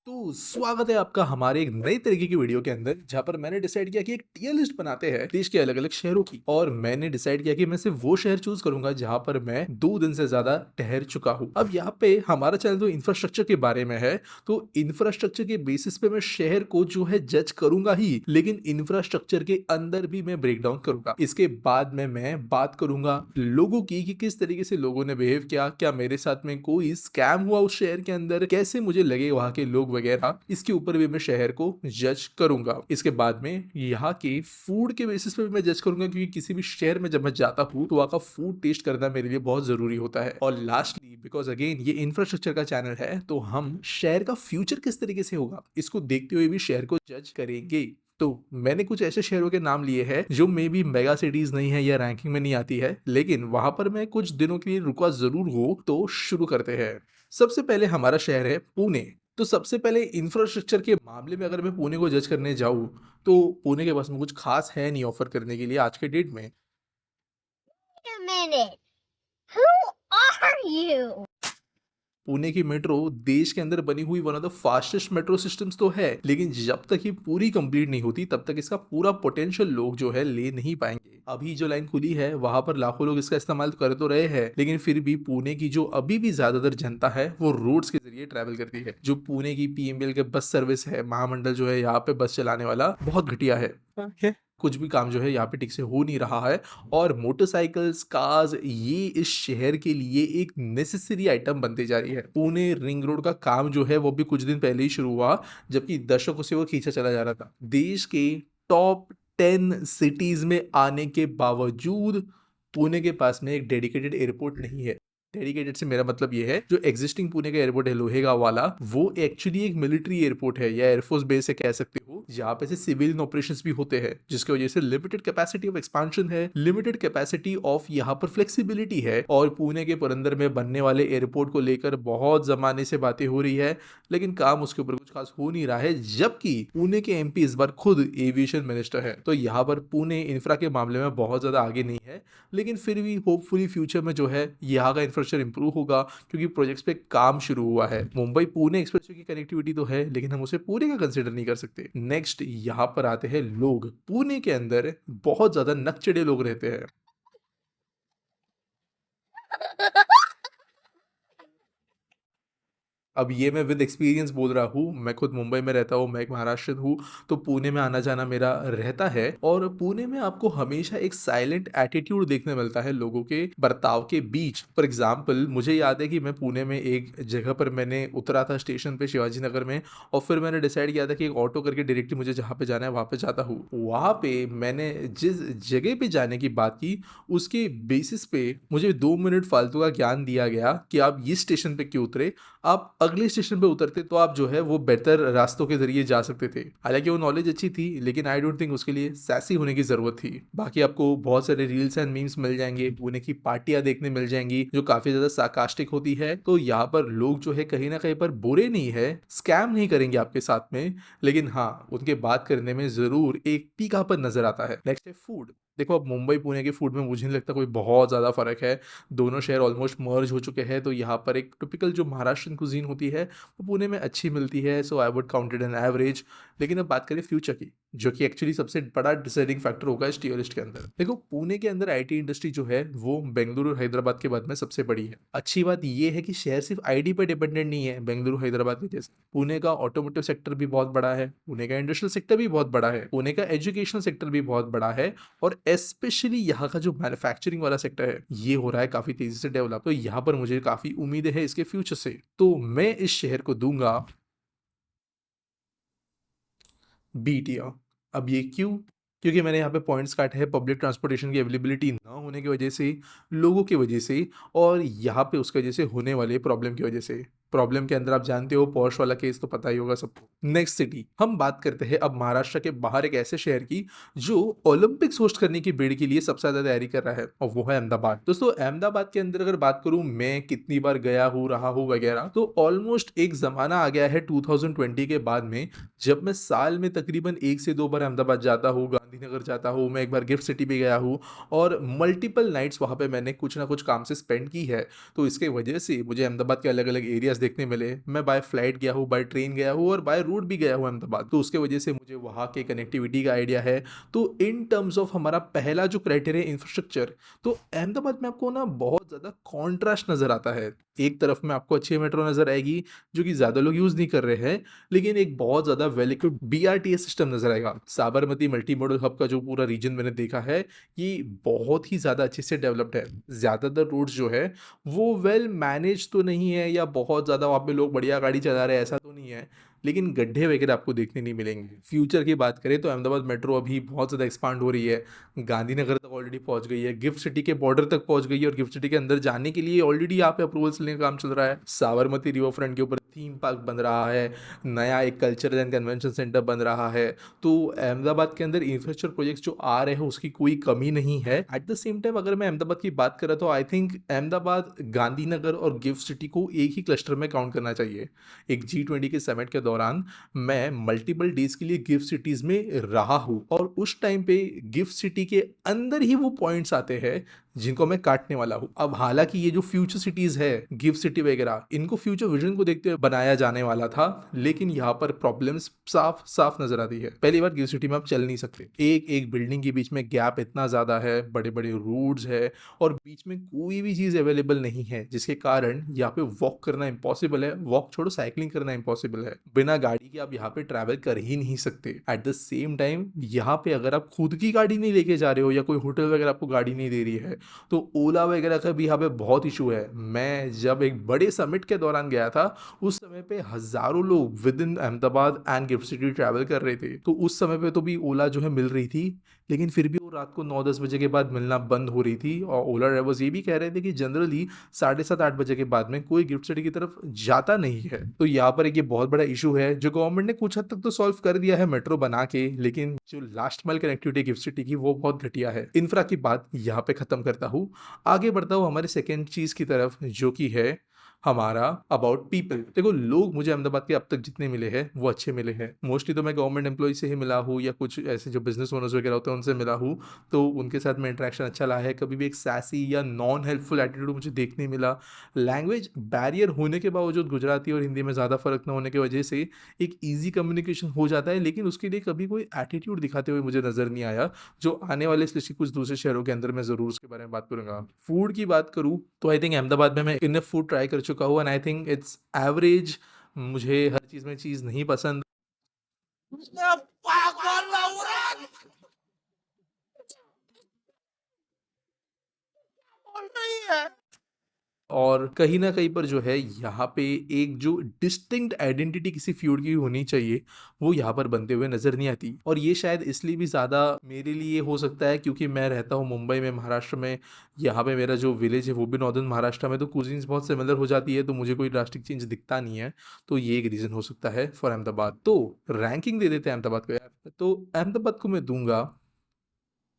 तो स्वागत है आपका हमारे एक नई तरीके की वीडियो के अंदर जहां पर मैंने डिसाइड किया कि एक टियर लिस्ट बनाते हैं देश के अलग अलग शहरों की। और मैंने डिसाइड किया कि मैं सिर्फ वो शहर चूज करूंगा जहां पर मैं 2 दिन से ज्यादा ठहर चुका हूं। अब यहाँ पे हमारा चैनल तो इंफ्रास्ट्रक्चर के बारे में है, तो इंफ्रास्ट्रक्चर के बेसिस पे मैं शहर को जो है जज करूंगा ही, लेकिन इंफ्रास्ट्रक्चर के अंदर भी मैं ब्रेक डाउन करूंगा। इसके बाद में मैं बात करूंगा लोगों की कि किस तरीके से लोगों ने बिहेव किया, क्या मेरे साथ में कोई स्कैम हुआ उस शहर के अंदर, कैसे मुझे लगे वहां के लोग वगैरह। इसके ऊपर भी मैं शहर को जज करूंगा। इसके बाद में यहाँ के फूड के बेसिस पे भी मैं जज करूंगा, क्योंकि किसी भी शहर में जब मैं जाता हूँ तो वहाँ का फूड टेस्ट करना मेरे लिए बहुत जरूरी होता है। और लास्टली, बिकॉज अगेन ये इंफ्रास्ट्रक्चर का चैनल है, तो हम शहर का फ्यूचर किस तरीके से होगा इसको देखते हुए भी शहर को जज करेंगे। तो मैंने कुछ ऐसे शहरों के नाम लिए हैं जो मे बी मेगा सिटीज नहीं है या रैंकिंग में नहीं आती है, लेकिन वहां पर मैं कुछ दिनों के लिए रुका जरूर हूं। तो शुरू करते हैं। सबसे पहले हमारा शहर है पुणे। तो सबसे पहले इंफ्रास्ट्रक्चर के मामले में अगर मैं पुणे को जज करने जाऊं, तो पुणे के पास में कुछ खास है नहीं ऑफर करने के लिए आज के डेट में। A minute. Who are you? Pune की मेट्रो देश के अंदर बनी हुई one of the fastest metro systems तो है, लेकिन जब तक ये पूरी कंप्लीट नहीं होती तब तक इसका पूरा पोटेंशियल लोग जो है ले नहीं पाएंगे। अभी जो लाइन खुली है वहां पर लाखों लोग इसका इस्तेमाल कर तो रहे हैं, लेकिन फिर भी पुणे की जो अभी भी ज्यादातर जनता है वो रोड्स के जरिए ट्रैवल करती है। जो पुणे की पीएमबीएल के बस सर्विस है, महामंडल जो है यहाँ पे बस चलाने वाला बहुत घटिया है। कुछ भी काम जो है यहाँ पे ठीक से हो नहीं रहा है। और मोटरसाइकिल्स, कार्स, ये इस शहर के लिए एक नेसेसरी आइटम बनती जा रही है। पुणे रिंग रोड का काम जो है वो भी कुछ दिन पहले ही शुरू हुआ, जबकि दशकों से वो खींचा चला जा रहा था। देश के टॉप 10 सिटीज में आने के बावजूद पुणे के पास में एक डेडिकेटेड एयरपोर्ट नहीं है। डेडिकेटेड से मेरा मतलब ये है, जो एग्जिस्टिंग पुणे का एयरपोर्ट है लोहेगांव वाला, वो एक्चुअली एक मिलिट्री एयरपोर्ट है या एयरफोर्स बेस है कह सकते हो, जहाँ पे से सिविलियन ऑपरेशंस भी होते हैं, जिसकी वजह से लिमिटेड कैपेसिटी ऑफ एक्सपांशन है, लिमिटेड कैपेसिटी ऑफ यहाँ पर फ्लेक्सिबिलिटी है। और पुणे के पुरंदर में बनने वाले एयरपोर्ट को लेकर बहुत जमाने से बातें हो रही है, लेकिन काम उसके ऊपर कुछ खास हो नहीं रहा है। जबकि पुणे के एमपी इस बार खुद एविएशन मिनिस्टर है, तो यहाँ पर पुणे इंफ्रा के मामले में बहुत ज्यादा आगे नहीं है, लेकिन फिर भी होपफुली फ्यूचर में जो है यहाँ का इंफ्रास्ट्रक्चर इंप्रूव होगा, क्योंकि प्रोजेक्ट्स पे काम शुरू हुआ है। मुंबई पुणे एक्सप्रेसवे की कनेक्टिविटी तो है, लेकिन हम उसे पुणे का कंसिडर नहीं कर सकते। नेक्स्ट यहाँ पर आते हैं लोग। पुणे के अंदर बहुत ज्यादा नकचढ़े लोग रहते हैं। अब ये मैं विद एक्सपीरियंस बोल रहा हूँ, मैं खुद मुंबई में रहता हूँ, मैं एक महाराष्ट्र हूँ, तो पुणे में आना जाना मेरा रहता है। और पुणे में आपको हमेशा एक साइलेंट एटीट्यूड देखने मिलता है लोगों के बर्ताव के बीच। फॉर एग्जाम्पल, मुझे याद है कि मैं पुणे में एक जगह पर मैंने उतरा था स्टेशन पे शिवाजी नगर में, और फिर मैंने डिसाइड किया था कि एक ऑटो करके डायरेक्टली मुझे जहाँ पे जाना है वहाँ पे जाता हूँ। वहाँ पे मैंने जिस जगह पे जाने की बात की, उसके बेसिस पे मुझे 2 मिनट फालतू का ज्ञान दिया गया कि आप इस स्टेशन पे क्यों उतरे, आप अगले स्टेशन पे उतरते तो आप जो है वो बेहतर रास्तों के जरिए जा सकते थे। हालांकि वो नॉलेज अच्छी थी, लेकिन आई डोंट थिंक उसके लिए सैसी होने की जरूरत थी। बाकी आपको बहुत सारे रील्स एंड मीम्स मिल जाएंगे, पुणे की पार्टियां देखने मिल जाएंगी जो काफी ज्यादा सार्कास्टिक होती है। तो यहाँ पर लोग जो है कहीं ना कहीं पर बुरे नहीं है, स्कैम नहीं करेंगे आपके साथ में, लेकिन हाँ, उनके बात करने में जरूर एक तीखापन नजर आता है। नेक्स्ट है फूड। देखो, अब मुंबई पुणे के फूड में मुझे नहीं लगता कोई बहुत ज़्यादा फ़र्क है। दोनों शहर ऑलमोस्ट मर्ज हो चुके हैं, तो यहाँ पर एक टिपिकल जो महाराष्ट्रन कुजीन होती है वो पुणे में अच्छी मिलती है, so I would count it an average. लेकिन अब बात करें फ्यूचर की, जो कि एक्चुअली सबसे बड़ा डिसाइडिंग फैक्टर होगा इस टियर लिस्ट के अंदर। देखो, पुणे के अंदर आईटी इंडस्ट्री जो है वो बेंगलुरु और हैदराबाद के बाद में सबसे बड़ी है। अच्छी बात ये है कि शहर सिर्फ आईटी पर डिपेंडेंट नहीं है बेंगलुरु हैदराबाद के जैसे। पुणे का ऑटोमोटिव सेक्टर भी बहुत बड़ा है, पुणे का इंडस्ट्रियल सेक्टर भी बहुत बड़ा है, पुणे का एजुकेशनल सेक्टर भी बहुत बड़ा है, और स्पेशली यहाँ का जो मैन्युफैक्चरिंग वाला सेक्टर है ये हो रहा है काफी तेजी से डेवलप। तो यहाँ पर मुझे काफी उम्मीदें है इसके फ्यूचर से। तो मैं इस शहर को दूंगा बी टियर। अब ये क्यों? क्योंकि मैंने यहाँ पे पॉइंट्स काटे हैं पब्लिक ट्रांसपोर्टेशन की अवेलेबिलिटी ना होने की वजह से, लोगों की वजह से, और यहाँ पे उसकी वजह से होने वाले प्रॉब्लम की वजह से। प्रॉब्लम के अंदर आप जानते हो, पॉश वाला केस तो पता ही होगा सबको। नेक्स्ट सिटी हम बात करते हैं अब महाराष्ट्र के बाहर एक ऐसे शहर की जो ओलंपिक्स होस्ट करने की बिड के लिए सबसे ज्यादा तैयारी कर रहा है, और वो है अहमदाबाद। दोस्तों, अहमदाबाद के अंदर अगर बात करूं मैं कितनी बार गया हूँ, रहा हूँ वगैरह, तो ऑलमोस्ट एक जमाना आ गया है 2020 के बाद में, जब मैं साल में तकरीबन 1 से 2 बार अहमदाबाद जाता हूँ, गांधीनगर जाता हूँ, मैं एक बार गिफ्ट सिटी भी गया हूँ, और मल्टीपल नाइट्स वहाँ पे मैंने कुछ ना कुछ काम से स्पेंड की है। तो इसके वजह से मुझे अहमदाबाद के अलग अलग एरियाज देखने मिले। मैं बाय फ्लाइट गया हूँ, बाय ट्रेन गया हूँ और बाय रोड भी गया हूँ अहमदाबाद, तो उसके वजह से मुझे वहाँ के कनेक्टिविटी का आइडिया है। तो इन टर्म्स ऑफ हमारा पहला जो क्राइटेरिया इंफ्रास्ट्रक्चर, तो अहमदाबाद में आपको ना बहुत ज़्यादा कॉन्ट्रास्ट नज़र आता है। एक तरफ में आपको अच्छी मेट्रो नज़र आएगी, जो कि ज़्यादा लोग यूज़ नहीं कर रहे हैं, लेकिन एक बहुत ज़्यादा वेल इक्विप्ड बीआरटीएस सिस्टम नज़र आएगा। साबरमती मल्टी मॉडल हब का जो पूरा रीजन मैंने देखा है, ये बहुत ही ज़्यादा अच्छे से डेवलप्ड है। ज़्यादातर रोड्स जो है, वो वेल मैनेज तो नहीं है या बहुत ज़्यादा वहाँ पे लोग बढ़िया गाड़ी चला रहे हैं, ऐसा तो नहीं है, लेकिन गड्ढे वगैरह आपको देखने नहीं मिलेंगे। फ्यूचर की बात करें तो अहमदाबाद मेट्रो अभी बहुत ज़्यादा एक्सपांड हो रही है, गांधीनगर तक ऑलरेडी पहुंच गई है, गिफ्ट सिटी के बॉर्डर तक पहुंच गई है और गिफ्ट सिटी के अंदर जाने के लिए ऑलरेडी यहाँ पे अप्रूवल्स लेने का काम चल रहा है। साबरमती रिवर फ्रंट के ऊपर थीम पार्क बन रहा है, नया एक कल्चर एंड कन्वेंशन सेंटर बन रहा है। तो अहमदाबाद के अंदर इंफ्रास्ट्रक्चर प्रोजेक्ट्स जो आ रहे हैं उसकी कोई कमी नहीं है। एट द सेम टाइम अगर मैं अहमदाबाद की बात करा तो आई थिंक अहमदाबाद, गांधीनगर और गिफ्ट सिटी को एक ही क्लस्टर में काउंट करना चाहिए। एक G20 के समिट के दौरान मैं मल्टीपल डेज के लिए गिफ्ट सिटीज में रहा हूँ और उस टाइम पे गिफ्ट सिटी के अंदर ही वो पॉइंट्स आते हैं जिनको मैं काटने वाला हूँ। अब हालांकि ये जो फ्यूचर सिटीज है, गिफ्ट सिटी वगैरह, इनको फ्यूचर विजन को देखते हुए बनाया जाने वाला था, लेकिन यहाँ पर प्रॉब्लम्स साफ साफ नजर आती है। पहली बात, गिफ्ट सिटी में आप चल नहीं सकते, एक एक बिल्डिंग के बीच में गैप इतना ज्यादा है, बड़े बड़े रोड्स है और बीच में कोई भी चीज अवेलेबल नहीं है, जिसके कारण यहाँ पे वॉक करना इम्पॉसिबल है। वॉक छोड़ो, साइकिलिंग करना इम्पॉसिबल है। बिना गाड़ी के आप यहाँ पे ट्रैवल कर ही नहीं सकते। एट द सेम टाइम यहाँ पे अगर आप खुद की गाड़ी नहीं लेके जा रहे हो या कोई होटल वगैरह आपको गाड़ी नहीं दे रही है, तो ओला वगैरह का भी यहाँ पे बहुत इशू है। मैं जब एक बड़े समिट के दौरान गया था, उस समय पे हजारों लोग with in Ahmedabad and gift city travel कर रहे थे, तो उस समय पे तो भी ओला जो है मिल रही थी, लेकिन फिर भी वो रात को 9-10 बजे के बाद मिलना बंद हो रही थी। और ओला ड्राइवर्स ये भी कह रहे थे कि जनरली 7:30-8 बजे के बाद में कोई गिफ्ट सिटी की तरफ जाता नहीं है। तो यहाँ पर एक ये बहुत बड़ा इशू है जो गवर्नमेंट ने कुछ हद तक तो सॉल्व कर दिया है मेट्रो बना के, लेकिन जो last mile connectivity gift city की वो बहुत घटिया है। इंफ्रा की बात यहाँ पे खत्म करता हूँ, आगे बढ़ता हूँ हमारे सेकेंड चीज की तरफ, जो कि है हमारा अबाउट पीपल। देखो, लोग मुझे अहमदाबाद के अब तक जितने मिले हैं वो अच्छे मिले हैं। मोस्टली तो मैं गवर्नमेंट एम्प्लॉय से ही मिला हूँ या कुछ ऐसे जो बिजनेस ओनर्स वगैरह होते हैं उनसे मिला हूँ, तो उनके साथ में इंटरेक्शन अच्छा रहा है। कभी भी एक सैसी या नॉन हेल्पफुल एटीट्यूड मुझे देखने मिला। लैंग्वेज बैरियर होने के बावजूद गुजराती और हिंदी में ज़्यादा फर्क ना होने की वजह से एक ईजी कम्युनिकेशन हो जाता है, लेकिन उसके लिए कभी कोई एटीट्यूड दिखाते हुए मुझे नज़र नहीं आया, जो आने वाले स्पेशली कुछ दूसरे शहरों के अंदर मैं ज़रूर उसके बारे में बात करूंगा। फूड की बात करूँ तो आई थिंक अहमदाबाद में मैं इनफ फूड ट्राई कर चुका हूँ and I think it's average. मुझे हर चीज़ में चीज़ नहीं पसंद। और कहीं न कहीं पर जो है यहाँ पे एक जो डिस्टिंक्ट आइडेंटिटी किसी फील्ड की होनी चाहिए, वो यहाँ पर बनते हुए नज़र नहीं आती। और ये शायद इसलिए भी ज़्यादा मेरे लिए हो सकता है क्योंकि मैं रहता हूँ मुंबई में, महाराष्ट्र में। यहाँ पे मेरा जो विलेज है वो भी नॉर्दर्न महाराष्ट्र में, तो कुज़ीन्स बहुत सिमिलर हो जाती है, तो मुझे कोई ड्रास्टिक चेंज दिखता नहीं है। तो ये एक रीज़न हो सकता है फॉर अहमदाबाद। तो रैंकिंग दे देते हैं अहमदाबाद को यार। तो अहमदाबाद को मैं दूँगा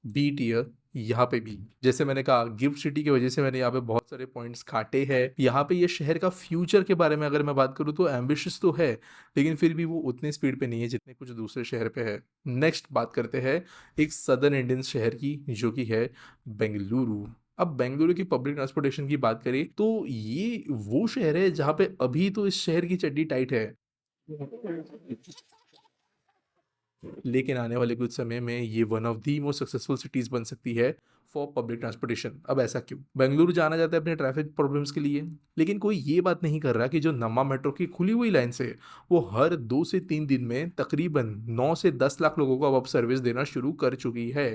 बी टियर। यहाँ पे भी जैसे मैंने कहा, गिफ्ट सिटी की वजह से मैंने यहाँ पे बहुत सारे पॉइंट्स काटे हैं। यहाँ पे ये शहर का फ्यूचर के बारे में अगर मैं बात करूँ तो एम्बिशियस तो है, लेकिन फिर भी वो उतने स्पीड पे नहीं है जितने कुछ दूसरे शहर पे है। नेक्स्ट बात करते हैं एक सदर्न इंडियन शहर की, जो कि है बेंगलुरु। अब बेंगलुरु की पब्लिक ट्रांसपोर्टेशन की बात करें तो ये वो शहर है जहाँ पे अभी तो इस शहर की चड्डी टाइट है, लेकिन आने वाले कुछ समय में ये one of the most successful cities बन सकती है फॉर पब्लिक ट्रांसपोर्टेशन। अब ऐसा क्यों? बेंगलुरु जाना जाता है अपने ट्रैफिक प्रॉब्लम्स के लिए, लेकिन कोई ये बात नहीं कर रहा कि जो नम्मा मेट्रो की खुली हुई लाइन से वो हर 2 से 3 दिन में तकरीबन 9 से 10 लाख लोगों को अब सर्विस देना शुरू कर चुकी है।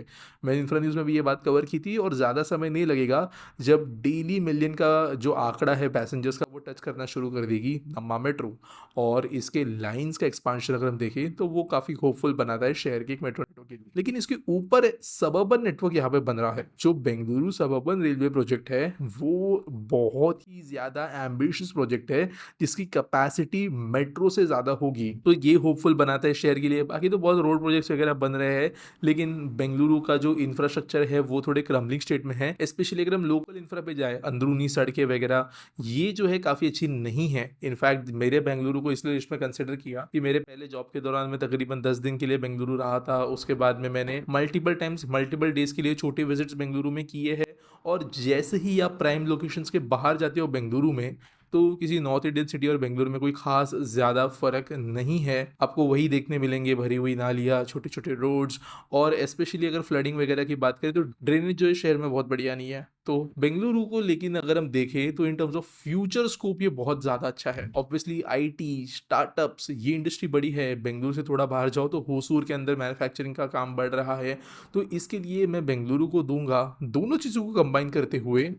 मैंने इंफ्रा न्यूज़ में भी ये बात कवर की थी, और ज़्यादा समय नहीं लगेगा जब डेली मिलियन का जो आंकड़ा है पैसेंजर्स का वो टच करना शुरू कर देगी नम्मा मेट्रो। और इसके लाइंस का एक्सपांशन अगर हम देखें तो वो काफ़ी होपफुल बनाता है शहर के एक मेट्रो नेटवर्क के लिए। लेकिन इसके ऊपर सबर्बन नेटवर्क यहाँ पे बन रहा है। जो बेंगलुरु सबर्बन रेलवे प्रोजेक्ट है वो बहुत ही ज़्यादा एम्बिशियस प्रोजेक्ट है, जिसकी कैपेसिटी मेट्रो से ज़्यादा होगी, तो ये होपफुल बनाता है शहर के लिए। बाकी तो बहुत रोड प्रोजेक्ट्स वगैरह बन रहे हैं, लेकिन बेंगलुरु का जो इंफ्रास्ट्रक्चर है वो थोड़े क्रम्बलिंग स्टेट में है। स्पेशली अगर हम लोकल इंफ्रा पे जाए, अंदरूनी सड़कें वगैरह ये जो है काफ़ी अच्छी नहीं है। इनफैक्ट मेरे बेंगलुरु को इसलिए लिस्ट में कंसिडर किया कि मेरे पहले जॉब के दौरान मैं तकरीबन 10 दिन के लिए बेंगलुरु रहा था। उसके बाद में मैंने मल्टीपल टाइम्स मल्टीपल डेज के लिए छोटे विजिट्स बेंगलुरु में किए हैं। और जैसे ही आप प्राइम लोकेशंस के बाहर जाते हो बेंगलुरु में, तो किसी नॉर्थ इंडियन सिटी और बेंगलुरु में कोई ख़ास ज़्यादा फ़र्क नहीं है। आपको वही देखने मिलेंगे, भरी हुई नालियाँ, छोटे-छोटे रोड्स और स्पेशली अगर फ्लडिंग वगैरह की बात करें तो ड्रेनेज जो है शहर में बहुत बढ़िया नहीं है। तो बेंगलुरु को लेकिन अगर हम देखें तो इन टर्म्स ऑफ फ्यूचर स्कोप ये बहुत ज़्यादा अच्छा है। ऑब्वियसली आईटी, स्टार्टअप्स ये इंडस्ट्री बड़ी है। बेंगलुरु से थोड़ा बाहर जाओ तो होसूर के अंदर मैन्युफैक्चरिंग का काम बढ़ रहा है। तो इसके लिए मैं बेंगलुरु को दूँगा, दोनों चीज़ों को कंबाइन करते हुए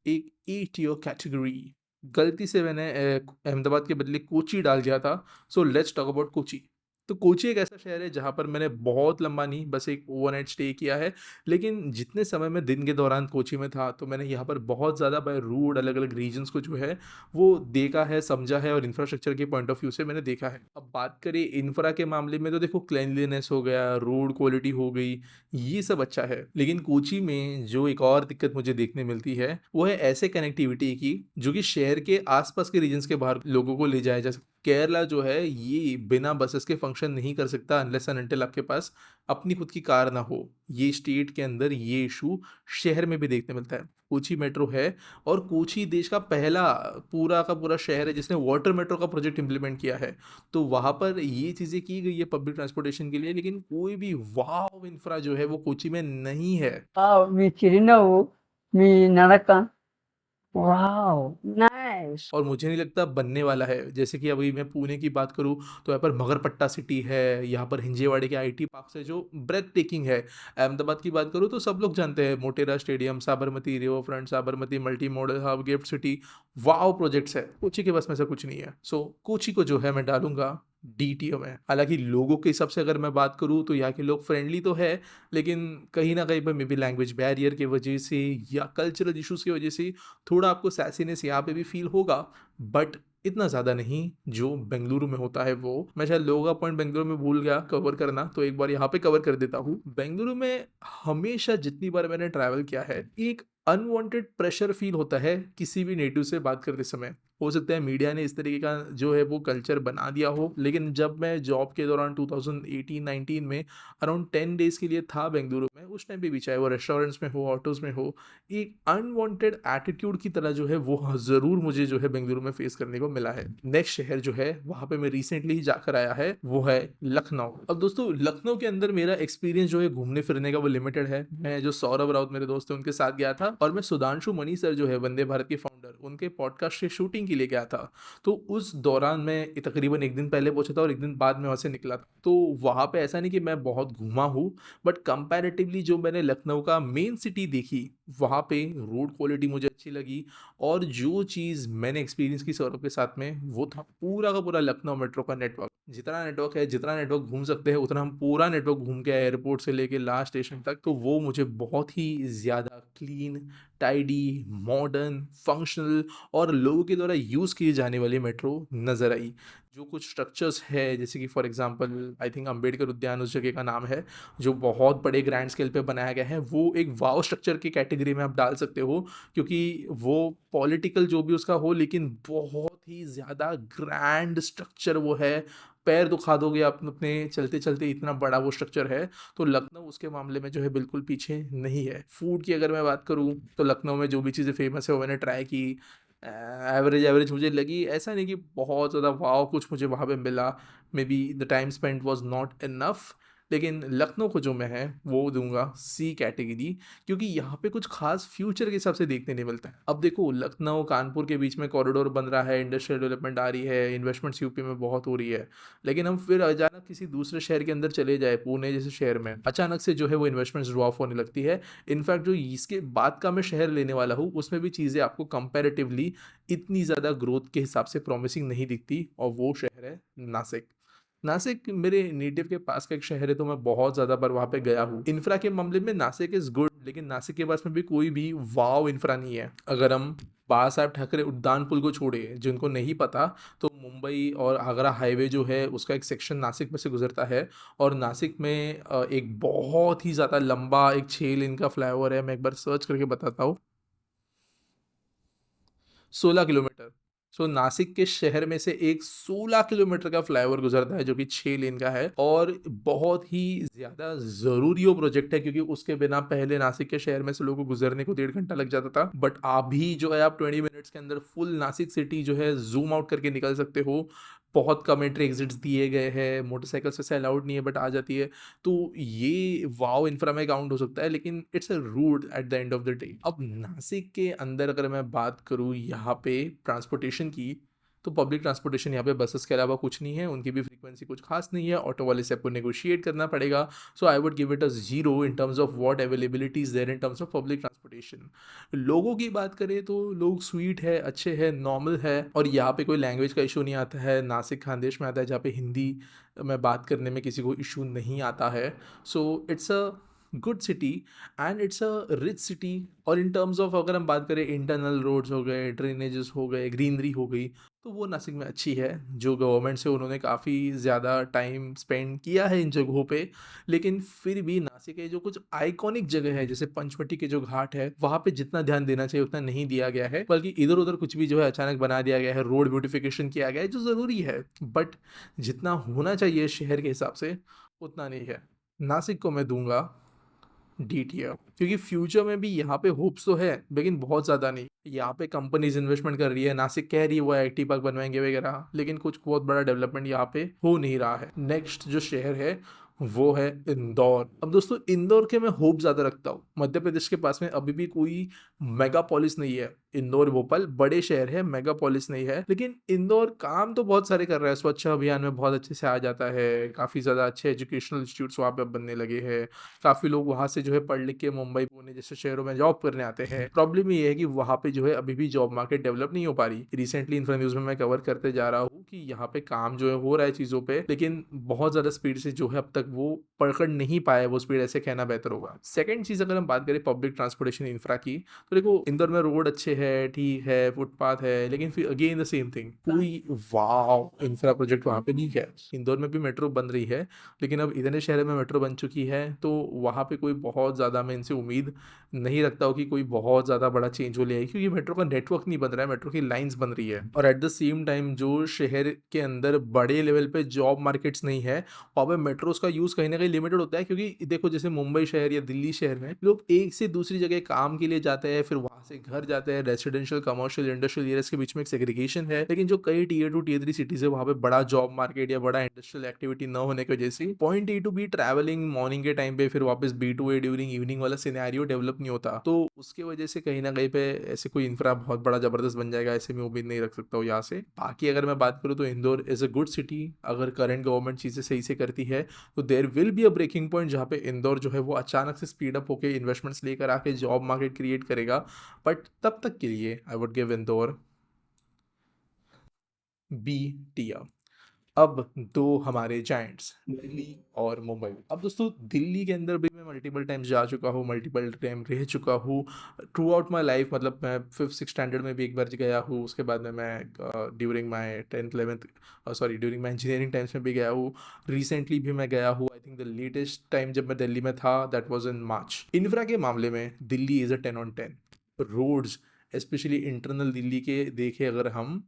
एक ए टियर कैटेगरी। गलती से मैंने अहमदाबाद के बदले कोची डाल दिया था। So let's talk about Kochi. तो कोची एक ऐसा शहर है जहाँ पर मैंने बहुत लंबा नहीं, बस एक ओवरनाइट स्टे किया है। लेकिन जितने समय मैं दिन के दौरान कोची में था तो मैंने यहाँ पर बहुत ज़्यादा बाय रोड अलग-अलग रीजन्स को जो है वो देखा है, समझा है और इंफ्रास्ट्रक्चर के पॉइंट ऑफ व्यू से मैंने देखा है। अब बात करें इंफ्रा के मामले में तो देखो क्लीनलीनेस हो गया, रोड क्वालिटी हो गई, ये सब अच्छा है। लेकिन कोची में जो एक और दिक्कत मुझे देखने मिलती है, वो है ऐसे कनेक्टिविटी की जो कि शहर के आस-पास के रीजन्स के बाहर लोगों को ले जाया जा सके। केरला जो है ये बिना बसेस के फंक्शन नहीं कर सकता अनलेस एंड अनटिल आपके पास अपनी खुद की कार ना हो। ये स्टेट के अंदर ये इश्यू शहर में भी देखने मिलता है। कोची मेट्रो है और कोची देश का पहला पूरा का पूरा शहर है जिसने वाटर मेट्रो का प्रोजेक्ट इम्प्लीमेंट किया है। तो वहाँ पर ये चीज़ें की गई है पब्लिक ट्रांसपोर्टेशन के लिए, लेकिन कोई भी वाव इंफ्रा जो है वो कोची में नहीं है। మీ చిరునవ్వు మీ నడక వావ్ నైస్ और मुझे नहीं लगता बनने वाला है। जैसे कि अभी मैं पुणे की बात करूँ तो यहाँ पर मगरपट्टा सिटी है, यहाँ पर हिंजेवाड़े के आईटी पार्क्स है जो ब्रेथ टेकिंग है। अहमदाबाद की बात करूँ तो सब लोग जानते हैं Motera stadium, Sabarmati river front, Sabarmati multi model hub, GIFT City, wow projects है। कोची के बस में ऐसा कुछ नहीं है। सो कोची को जो है मैं डालूँगा डी टियर में। हालाँकि लोगों के हिसाब से अगर मैं बात करूँ तो यहाँ के लोग फ्रेंडली तो है, लेकिन कहीं न कहीं पे मेबी लैंग्वेज बैरियर की वजह से या कल्चरल इश्यूज़ की वजह से थोड़ा आपको सैसीनेस यहाँ पे भी फ़ील होगा, बट इतना ज़्यादा नहीं जो बेंगलुरु में होता है वो। मैं शायद लोगों का पॉइंट बेंगलुरु में भूल गया कवर करना, तो एक बार यहाँ पे कवर कर देता हूँ। बेंगलुरु में हमेशा जितनी बार मैंने ट्रैवल किया है, एक अनवांटेड प्रेशर फ़ील होता है किसी भी नेटिव से बात करते समय। हो सकता है मीडिया ने इस तरीके का जो है वो कल्चर बना दिया हो, लेकिन जब मैं जॉब के दौरान 2018-19 में अराउंड 10 डेज़ के लिए था बेंगलुरु में, उस टाइम पे भी चाहे वो रेस्टोरेंट्स में हो, ऑटोज़ में हो, एक अनवांटेड एटीट्यूड की तरह जो है वो ज़रूर मुझे जो है बेंगलुरु में फेस करने को मिला है। नेक्स्ट शहर जो है वहाँ पे मैं रिसेंटली ही जाकर आया है, वो है लखनऊ। अब दोस्तों लखनऊ के अंदर मेरा एक्सपीरियंस जो है घूमने फिरने का वो लिमिटेड है। मैं जो सौरभ राउत मेरे दोस्त हैं उनके साथ गया था और मैं सुधांशु मणि सर जो है वंदे भारत के फाउंडर, उनके पॉडकास्ट की शूटिंग के लिए गया था। तो उस दौरान मैं तकरीबन 1 दिन पहले पहुँचा था और 1 दिन बाद में वहाँ से निकला था। तो वहाँ पे ऐसा नहीं कि मैं बहुत घूमा हूँ, बट कंपैरेटिवली जो मैंने लखनऊ का मेन सिटी देखी, वहाँ पे रोड क्वालिटी मुझे अच्छी लगी और जो चीज़ मैंने एक्सपीरियंस की सौरभ के साथ में, वो था पूरा का पूरा लखनऊ मेट्रो का नेटवर्क। जितना नेटवर्क है, जितना नेटवर्क घूम सकते हैं, उतना हम पूरा नेटवर्क घूम के आए एयरपोर्ट से लेके लास्ट स्टेशन तक। तो वो मुझे बहुत ही ज़्यादा क्लीन, टाइडी, मॉडर्न, फंक्शनल और लोगों के द्वारा यूज़ की जाने वाली मेट्रो नज़र आई। जो कुछ स्ट्रक्चर्स है, जैसे कि for example I think Ambedkar उद्यान उस जगह का नाम है, जो बहुत बड़े ग्रैंड स्केल पे बनाया गया है, वो एक वाव स्ट्रक्चर की कैटेगरी में आप डाल सकते हो, क्योंकि वो पॉलिटिकल जो भी उसका हो, लेकिन बहुत ही ज़्यादा ग्रैंड स्ट्रक्चर वो है। पैर दुखा दोगे आप अपने चलते-चलते, इतना बड़ा वो स्ट्रक्चर है। तो लखनऊ उसके मामले में जो है बिल्कुल पीछे नहीं है। फूड की अगर मैं बात करूँ तो लखनऊ में जो भी चीज़ें फ़ेमस है वो मैंने ट्राई की। एवरेज मुझे लगी, ऐसा नहीं कि बहुत ज़्यादा वॉव कुछ मुझे वहाँ पे मिला। May be the time spent was not enough, लेकिन लखनऊ को जो मैं है वो दूँगा सी कैटेगरी, क्योंकि यहाँ पे कुछ ख़ास फ्यूचर के हिसाब से देखने नहीं मिलता है। अब देखो लखनऊ कानपुर के बीच में कॉरिडोर बन रहा है, इंडस्ट्रियल डेवलपमेंट आ रही है, इन्वेस्टमेंट्स यूपी में बहुत हो रही है। लेकिन हम फिर अचानक किसी दूसरे शहर के अंदर चले जाए, पुणे जैसे शहर में, अचानक से जो है वो इन्वेस्टमेंट्स ड्रॉप होने लगती है। इनफैक्ट जो इसके बाद का मैं शहर लेने वाला हूँ, उसमें भी चीज़ें आपको कंपैरेटिवली इतनी ज़्यादा ग्रोथ के हिसाब से प्रॉमिसिंग नहीं दिखती और वो शहर है नासिक। नासिक मेरे नेटिव के पास का एक शहर है, तो मैं बहुत ज़्यादा बार वहाँ पे गया हूँ। इंफ्रा के मामले में नासिक इज़ गुड, लेकिन नासिक के पास में भी कोई भी वॉव इंफ्रा नहीं है। अगर हम बाबा साहेब ठाकरे उड्डान पुल को छोड़े, जिनको नहीं पता, तो मुंबई और आगरा हाईवे जो है उसका एक सेक्शन नासिक में से गुजरता है और नासिक में एक बहुत ही ज़्यादा लंबा एक 6 लेन का फ्लाईओवर है। मैं एक बार सर्च करके बताता हूँ। 16 किलोमीटर। सो नासिक के शहर में से एक 16 किलोमीटर का फ्लाईओवर गुजरता है जो कि 6 लेन का है और बहुत ही ज़्यादा ज़रूरी वो प्रोजेक्ट है क्योंकि उसके बिना पहले नासिक के शहर में से लोगों को गुजरने को 1.5 घंटा लग जाता था। बट अभी जो है आप 20 मिनट्स के अंदर फुल नासिक सिटी जो है ज़ूम आउट करके निकल सकते हो। बहुत कम एंट्री एग्जिट्स दिए गए हैं, मोटरसाइकिल्स वैसे अलाउड नहीं है बट आ जाती है। तो ये वाओ इंफ्रा में काउंट हो सकता है लेकिन it's a rude at the end of the day. अब नासिक के अंदर अगर मैं बात करूँ यहाँ पे ट्रांसपोर्टेशन की, तो पब्लिक ट्रांसपोर्टेशन यहाँ पे बसेस के अलावा कुछ नहीं है, उनकी भी फ्रीक्वेंसी कुछ खास नहीं है, ऑटो वाले से आपको नेगोशिएट करना पड़ेगा। So I would give it a 0 in terms of what availability is there in terms of public transportation. लोगों की बात करें तो लोग स्वीट है, अच्छे हैं, नॉर्मल है और यहाँ पे कोई लैंग्वेज का इशू नहीं आता है। नासिक खानदेश में आता है जहाँ पे हिंदी में बात करने में किसी को इशू नहीं आता है। So it's a good city and it's a rich city. और इन टर्म्स ऑफ अगर हम बात करें इंटरनल रोड्स हो गए, ड्रेनेजेस हो गए, ग्रीनरी हो गई, तो वो नासिक में अच्छी है। जो गवर्नमेंट से उन्होंने काफ़ी ज़्यादा टाइम स्पेंड किया है इन जगहों पे, लेकिन फिर भी नासिक के जो कुछ आइकॉनिक जगह है जैसे पंचवटी के जो घाट है वहाँ पे जितना ध्यान देना चाहिए उतना नहीं दिया गया है, बल्कि इधर उधर कुछ भी जो है अचानक बना दिया गया है, रोड ब्यूटिफिकेशन किया गया है जो ज़रूरी है बट जितना होना चाहिए शहर के हिसाब से उतना नहीं है। नासिक को मैं दूंगा डी टियर क्योंकि फ्यूचर में भी यहाँ पे होप्स तो है लेकिन बहुत ज़्यादा नहीं। यहाँ पे कंपनीज इन्वेस्टमेंट कर रही है, नासिक कह रही है वो आईटी पार्क बनवाएंगे वगैरह, लेकिन कुछ बहुत बड़ा डेवलपमेंट यहाँ पे हो नहीं रहा है। नेक्स्ट जो शहर है वो है इंदौर। अब दोस्तों इंदौर के मैं होप ज़्यादा रखता हूँ। मध्य प्रदेश के पास में अभी भी कोई मेगापोलिस नहीं है। इंदौर भोपाल बड़े शहर है, मेगापोलिस नहीं है, लेकिन इंदौर काम तो बहुत सारे कर रहा है। स्वच्छ अभियान में बहुत अच्छे से आ जाता है, काफ़ी ज़्यादा अच्छे एजुकेशनल इंस्टीट्यूट्स वहाँ पे बनने लगे हैं। काफ़ी लोग वहाँ से जो है पढ़ लिख के मुंबई पुणे जैसे शहरों में जॉब करने आते हैं। प्रॉब्लम ये है कि वहाँ पे जो है अभी भी जॉब मार्केट डेवलप नहीं हो पा रही। रिसेंटली इंफ्रा न्यूज़ में मैं कवर करते जा रहा हूँ कि यहाँ पे काम जो है हो रहा है चीज़ों पे, लेकिन बहुत ज़्यादा स्पीड से जो है अब तक वो पकड़ नहीं पाया वो स्पीड, ऐसे कहना बेहतर होगा। सेकंड चीज़ अगर हम बात करें पब्लिक ट्रांसपोर्टेशन इंफ्रा की, तो देखो इंदौर में रोड अच्छे है, ठीक है, फुटपाथ है, लेकिन फिर अगेन द सेम थिंग, कोई वाव इंफ्रा प्रोजेक्ट वहाँ पे नहीं है। इंदौर में भी मेट्रो बन रही है, लेकिन अब इतने शहर में मेट्रो बन चुकी है तो वहाँ पे कोई बहुत ज़्यादा मैं इनसे उम्मीद नहीं रखता हूँ कि कोई बहुत ज़्यादा बड़ा चेंज हो ले आएगी, क्योंकि मेट्रो का नेटवर्क नहीं बन रहा है, मेट्रो की लाइंस बन रही है। और एट द सेम टाइम जो शहर के अंदर बड़े लेवल पे जॉब मार्केट्स नहीं है वहाँ पे मेट्रोस का यूज़ कहीं ना कहीं लिमिटेड होता है, क्योंकि देखो जैसे मुंबई शहर या दिल्ली शहर में लोग एक से दूसरी जगह काम के लिए जाते हैं, फिर वहाँ से घर जाते हैं। रेसिडेंशियल, कमर्शियल, इंडस्ट्रियल एरियाज के बीच में एक सेग्रीगेशन है, लेकिन जो कई टीयर 2 टीयर 3 सिटीज है वहाँ पे बड़ा जॉब मार्केट या बड़ा इंडस्ट्रियल एक्टिविटी न होने की वजह से point A to B travelling morning के टाइम पे फिर वापस B to A during evening वाला सिनेरियो डेवलप नहीं होता। तो उसके वजह से कहीं ना कहीं पे ऐसे कोई इंफ्रा बहुत बड़ा जबरदस्त बन जाएगा ऐसे मैं उम्मीद नहीं रख सकता हूँ यहाँ से। बाकी अगर मैं बात करूँ तो Indore is a good city. अगर करंट गवर्नमेंट चीज़ें सही से करती है तो there will be a breaking point जहाँ पे इंदौर जो है वो अचानक से स्पीड अप होकर इन्वेस्टमेंट्स लेकर आके जॉब मार्केट क्रिएट करेगा। बट तब तक के लिए I would give Indore B tier. अब दो हमारे जायंट्स दिल्ली और मुंबई। अब दोस्तों दिल्ली के अंदर भी मैं मल्टीपल टाइम्स जा चुका हूँ, मल्टीपल टाइम रह चुका हूँ थ्रू आउट माई लाइफ। मतलब मैं 5th 6th स्टैंडर्ड में भी एक बार गया हूँ, उसके बाद में मैं during my 10th 11th sorry during my engineering times में भी गया हूँ। रिसेंटली भी मैं गया हूँ। I think the latest time जब मैं दिल्ली में था that was in March. Infra के मामले में Delhi is a 10 on 10। Roads specially internal Delhi के देखे अगर हम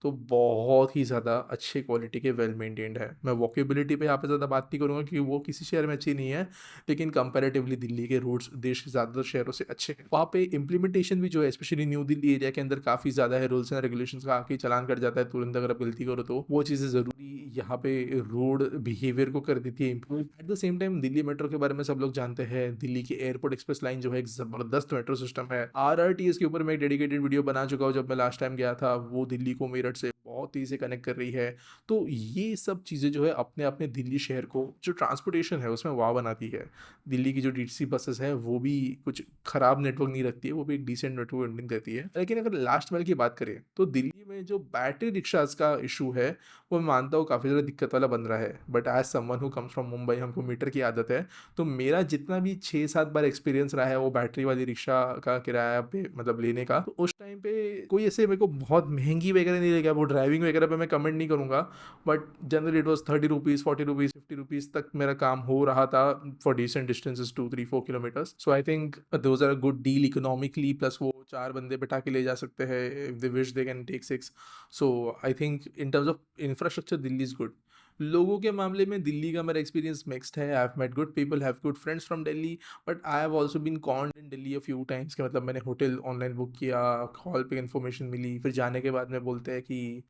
तो बहुत ही ज़्यादा अच्छे क्वालिटी के वेल मेंटेन्ड है। मैं वॉकेबिलिटी पे यहाँ पे ज़्यादा बात नहीं करूँगा क्योंकि वो किसी शहर में अच्छी नहीं है, लेकिन कंपैरेटिवली दिल्ली के रोड्स देश के ज़्यादातर शहरों से अच्छे हैं। वहाँ पे इम्प्लीमेंटेशन भी जो है स्पेशली न्यू दिल्ली एरिया के अंदर काफ़ी ज़्यादा है। रूल्स एंड रेगुलेशंस का आके चालान कट जाता है तुरंत अगर आप गलती करो, तो वो चीज़ें ज़रूरी यहाँ पे रोड बिहेवियर को कर देती है improve. At the same time Delhi metro के बारे में सब लोग जानते हैं। दिल्ली की एयरपोर्ट एक्सप्रेस लाइन जो है एक ज़बरदस्त मेट्रो सिस्टम है। RRTS के ऊपर मैं एक डेडिकेटेड वीडियो बना चुका हूँ जब मैं लास्ट टाइम गया था। वो दिल्ली को मेरठ से बहुत तेज़ी से कनेक्ट कर रही है। तो ये सब चीज़ें जो है अपने अपने दिल्ली शहर को जो ट्रांसपोर्टेशन है उसमें वाह बनाती है। दिल्ली की जो DTC बसेस है वो भी कुछ ख़राब नेटवर्क नहीं रखती है, वो भी एक डिसेंट नेटवर्क रनिंग देती है। लेकिन अगर लास्ट माइल की बात करें तो दिल्ली में जो बैटरी रिक्शाज का इशू है वो मैं मानता हूँ काफ़ी ज़्यादा दिक्कत वाला बन रहा है। But as someone who comes from Mumbai, हमको मीटर की आदत है, तो मेरा जितना भी 6-7 बार एक्सपीरियंस रहा है वो बैटरी वाली रिक्शा का किराया पे मतलब लेने का, तो उस टाइम पे कोई ऐसे मेरे को बहुत महंगी वगैरह नहीं ऑटोमोबाइल कैब हो, ड्राइविंग वगैरह पे मैं कमेंट नहीं करूँगा, but generally it was 30 rupees, 40 rupees, 50 rupees तक मेरा काम हो रहा था for decent distances 2, 3, 4 kilometres. So I think those are a good deal economically, plus वो 4 बंदे बिठा के ले जा सकते हैं, if they wish they can take 6। So I think in terms of infrastructure Delhi is good. लोगों के मामले में दिल्ली का मेरा एक्सपीरियंस मिक्स्ड है। I have met good people, have good friends from Delhi, but I have also been conned in Delhi a few times कि मतलब मैंने होटल ऑनलाइन बुक किया, कॉल पे इन्फॉर्मेशन मिली, फिर जाने के बाद में बोलते हैं कि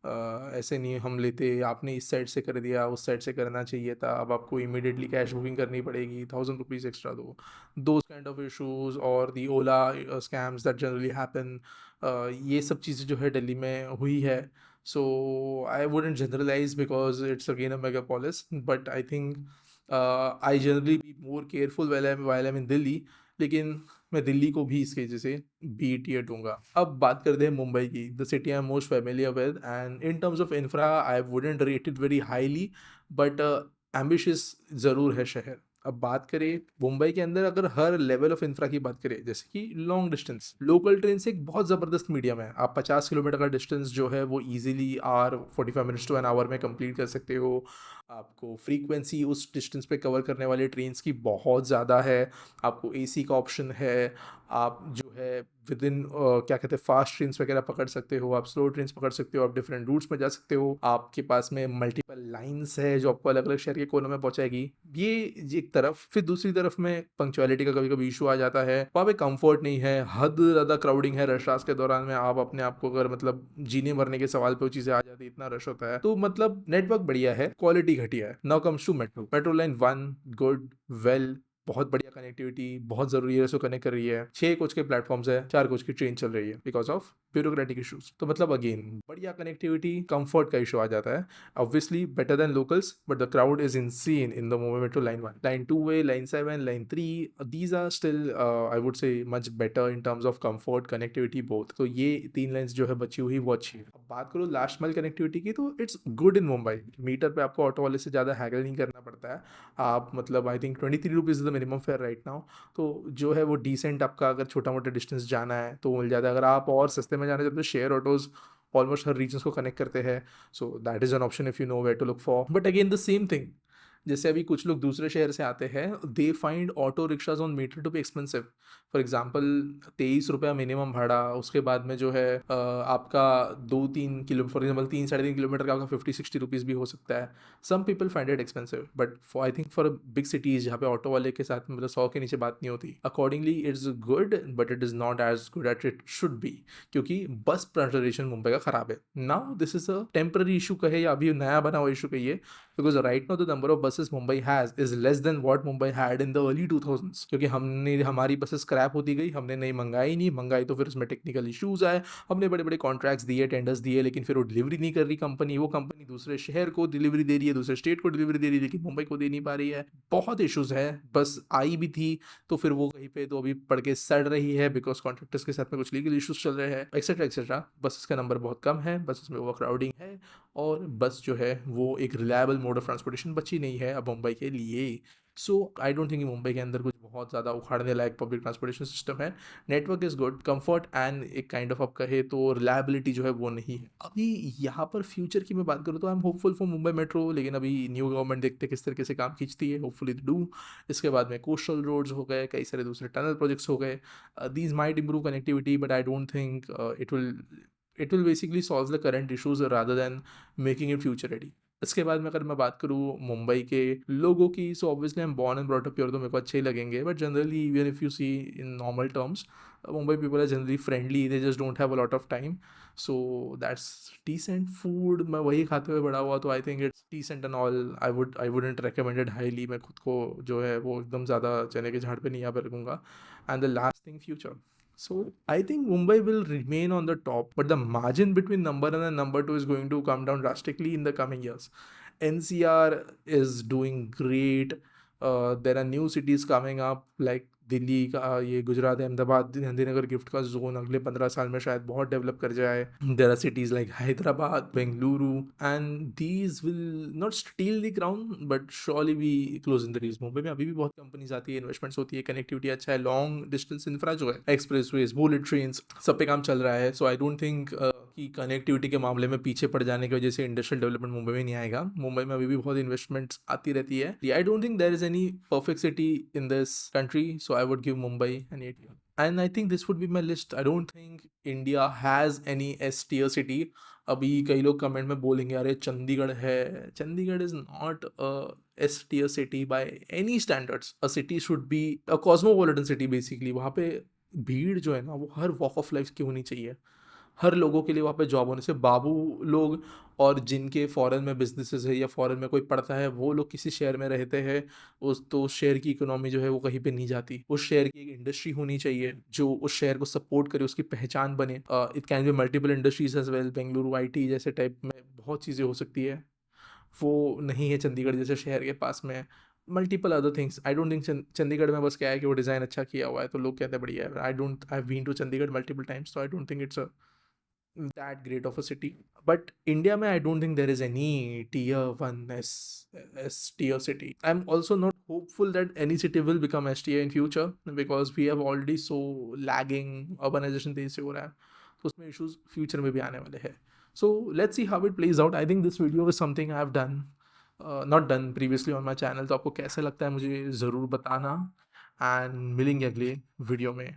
ऐसे नहीं हम लेते, आपने इस साइड से कर दिया, उस साइड से करना चाहिए था, अब आपको इमीडिएटली कैश बुकिंग करनी पड़ेगी, 1000 रुपीज़ एक्स्ट्रा दो। दोज काइंड ऑफ इशूज़ और दी ओला स्कैम्स दैट जनरली हैपन, ये सब चीज़ें जो है दिल्ली में हुई है। So I wouldn't generalize because it's again a megapolis, but I think I generally be more careful while I'm in Delhi. लेकिन मैं दिल्ली को भी इसके वजह से बी टियर दूंगा। अब बात करते हैं मुंबई की, the city I am most familiar with, and in terms of infra I wouldn't rate it very highly, but ambitious ज़रूर है शहर। अब बात करें मुंबई के अंदर, अगर हर लेवल ऑफ इंफ्रा की बात करें, जैसे कि लॉन्ग डिस्टेंस लोकल ट्रेन से एक बहुत ज़बरदस्त मीडियम है। आप 50 किलोमीटर का डिस्टेंस जो है वो easily are 45 minutes to an hour में कंप्लीट कर सकते हो। आपको फ्रीक्वेंसी उस डिस्टेंस पे कवर करने वाले ट्रेन्स की बहुत ज़्यादा है, आपको एसी का ऑप्शन है, आप जो है विद इन क्या कहते हैं फास्ट ट्रेन्स वगैरह पकड़ सकते हो, आप स्लो ट्रेन्स पकड़ सकते हो, आप डिफरेंट रूट्स में जा सकते हो, आपके पास में मल्टीपल लाइंस है जो आपको अलग अलग शहर के कोनों में पहुंचाएगी। ये एक तरफ, फिर दूसरी तरफ में पंक्चुअलिटी का कभी कभी इशू आ जाता है, वहाँ पे कंफर्ट नहीं है, हद ज़्यादा क्राउडिंग है, रश आवर्स के दौरान में आप अपने आप को अगर मतलब जीने मरने के सवाल पे वो चीज़ें आ जाती है, इतना रश होता है। तो मतलब नेटवर्क बढ़िया है, क्वालिटी घटिया है। Now comes to metro, metro line 1 good, well, बहुत बढ़िया कनेक्टिविटी, बहुत ज़रूरी है, इसको कनेक्ट कर रही है। 6 कोच के प्लेटफॉर्म्स है, 4 कोच की ट्रेन चल रही है बिकॉज ऑफ ब्यूरोक्रेटिक इशूज। तो मतलब अगेन बढ़िया कनेक्टिविटी, कंफर्ट का इशू आ जाता है। Obviously better than locals, but the crowd is insane in the Mumbai metro line 1, line 2 way, line 7, line 3, these are still I would say much better in terms of comfort, connectivity both. तो ये 3 lines जो है बची हुई वो अच्छी है। अब बात करो लास्ट माइल कनेक्टिविटी की, तो it's good in Mumbai. Meter पे आपको ऑटो वाले से ज़्यादा हैगल नहीं करना पड़ता है। आप मतलब I think 23 rupees the minimum fair right now, तो जो है वो डिसेंट, आपका अगर छोटा मोटा डिस्टेंस जाना है तो मिल जाता है। अगर आप और सस्ते में जाना चाहते हो, शेयर ऑटोज़ ऑलमोस्ट हर रीजन्स को कनेक्ट करते हैं, so that is an option if you know where to look for. But again the same thing, जैसे अभी कुछ लोग दूसरे शहर से आते हैं, they find auto rickshaws on meter to be expensive. For example 23 रुपया मिनिमम भाड़ा, उसके बाद में जो है आपका 2-3 किलो, फॉर एग्जाम्पल 3-3.5 किलोमीटर का आपका 50-60 रुपीज़ भी हो सकता है। Some people find it expensive, but for I think for big cities जहाँ पे ऑटो वाले के साथ मतलब 100 के नीचे बात नहीं होती, accordingly it's good, but it is not as good at it should be, क्योंकि बस प्रेजरेशन मुंबई का ख़राब है। Now this is a temporary issue कहे या अभी नया बना हुआ इशू कहिए, because right now the number of buses Mumbai has is less than what Mumbai had in the early 2000s, क्योंकि हमारी बसेस स्क्रैप होती गई, हमने नई मंगाई तो फिर उसमें टेक्निकल इश्यूज आए, हमने बड़े बड़े कॉन्ट्रैक्ट्स दिए, टेंडर्स दिए, लेकिन फिर वो डिलीवरी नहीं कर रही कंपनी, वो कंपनी दूसरे शहर को डिलीवरी दे रही है, दूसरे स्टेट को डिलीवरी दे रही है, लेकिन मुंबई को दे नहीं पा रही है। बहुत इशूज़ है। बस आई भी थी तो फिर वो कहीं पे तो अभी पड़ के सड़ रही है बिकॉज कॉन्ट्रैक्टर्स के साथ में कुछ लीगल इशूज चल रहे हैं, एक्सेट्रा एक्सेट्रा। बसेस का नंबर बहुत कम है, बसेस में ओवर क्राउडिंग है, और बस जो है वो एक रिलायबल मोड ऑफ ट्रांसपोर्टेशन बची नहीं है अब मुंबई के लिए। सो आई डोंट थिंक मुंबई के अंदर कुछ बहुत ज़्यादा उखाड़ने लायक पब्लिक ट्रांसपोर्टेशन सिस्टम है। Network is good, comfort and एक काइंड ऑफ आप कहे तो रिलायबिलिटी जो है वो नहीं है। अभी यहाँ पर फ्यूचर की मैं बात करूँ तो I am hopeful for Mumbai metro, लेकिन अभी न्यू गवर्नमेंट देखते किस तरीके से काम खींचती है, होपफुली डू। इसके बाद में कोस्टल रोड्स हो गए, कई सारे दूसरे टनल प्रोजेक्ट्स हो गए, these might improve connectivity, but I don't think it will basically solve the current issues rather than making it future ready। इसके बाद में अगर मैं बात करूँ मुंबई के लोगों की, so obviously I am born and brought up here, तो मेरे को अच्छे ही लगेंगे, but generally even if you see in normal terms Mumbai people are generally friendly, they just don't have a lot of time, so that's decent food. मैं वही खाते हुए बड़ा हुआ, तो I think it's decent and all. I wouldn't recommended highly. मैं खुद को जो है वो एकदम ज़्यादा चने के झाड़ पे नहीं यहाँ पर रखूँगा। And the last thing, future. So I think Mumbai will remain on the top, but the margin between number 1 and number 2 is going to come down drastically in the coming years. NCR is doing great. There are new cities coming up like Delhi का, ये Gujarat, Ahmedabad, Gandhinagar GIFT का zone अगले 15 साल में शायद बहुत develop कर जाए। There are cities like Hyderabad, Bengaluru, and these will not steal the crown but surely be close in the race. Mumbai में अभी भी बहुत कंपनीज आती है, इन्वेस्टमेंट्स होती है, कनेक्टिविटी अच्छा है, लॉन्ग डिस्टेंस इंफ्रा जो है, एक्सप्रेस वेज, बुलेट ट्रेन, सब पे काम चल रहा है। सो आई डोंट थिंक कि कनेक्टिविटी के मामले में पीछे पड़ जाने की वजह से इंडस्ट्रियल डेवलपमेंट मुंबई में नहीं आएगा। मुंबई में अभी भी बहुत इन्वेस्टमेंट्स आती रहती है। I don't think there is any perfect city in this country, so I would give Mumbai an 8। And I think this would be my list. I don't think India has any S tier city. अभी कई लोग comment में बोलेंगे अरे चंडीगढ़ है, Chandigarh is not a S tier city by any standards. A city should be a cosmopolitan city basically. वहाँ पे भीड़ जो है ना वो हर वॉक ऑफ लाइफ की होनी चाहिए। हर लोगों के लिए वहाँ पे जॉब होने से बाबू लोग और जिनके फॉरेन में बिजनेसेस है या फॉरेन में कोई पढ़ता है वो लोग किसी शहर में रहते हैं, उस तो उस शहर की इकोनॉमी जो है वो कहीं पे नहीं जाती। उस शहर की एक इंडस्ट्री होनी चाहिए जो उस शहर को सपोर्ट करे, उसकी पहचान बने। It can be multiple industries as well. Bengaluru IT जैसे टाइप में बहुत चीज़ें हो सकती है, वो नहीं है चंडीगढ़ जैसे शहर के पास में। Multiple other things. I don't think Chandigarh में बस क्या है कि वो डिज़ाइन अच्छा किया हुआ है तो लोग कहते हैं बढ़िया है। I have been to Chandigarh multiple times, so I don't think it's a that great of a city. But India mein I don't think there is any tier 1 S tier city. I'm also not hopeful that any city will become S tier in future because we have already so lagging urbanization तेज से हो रहा है, तो उसमें issues future में भी आने वाले हैं। So let's see how it plays out. I think this video is something I have done not done previously on my channel. तो आपको कैसा लगता है मुझे ज़रूर बताना, एंड मिलेंगे अगले वीडियो में।